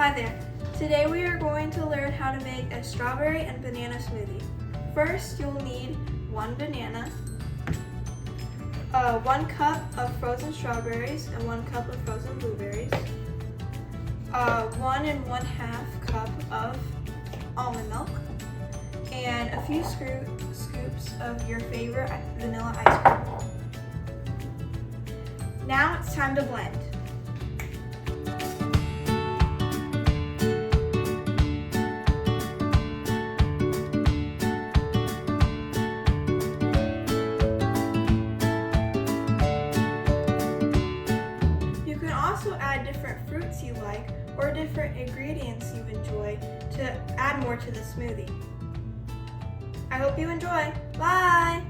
Hi there. Today we are going to learn how to make a strawberry and banana smoothie. First, you'll need 1 banana, 1 cup of frozen strawberries and 1 cup of frozen blueberries, 1 1/2 cup of almond milk, and a few scoops of your favorite vanilla ice cream. Now it's time to blend. You can also add different fruits you like or different ingredients you enjoy to add more to the smoothie. I hope you enjoy. Bye!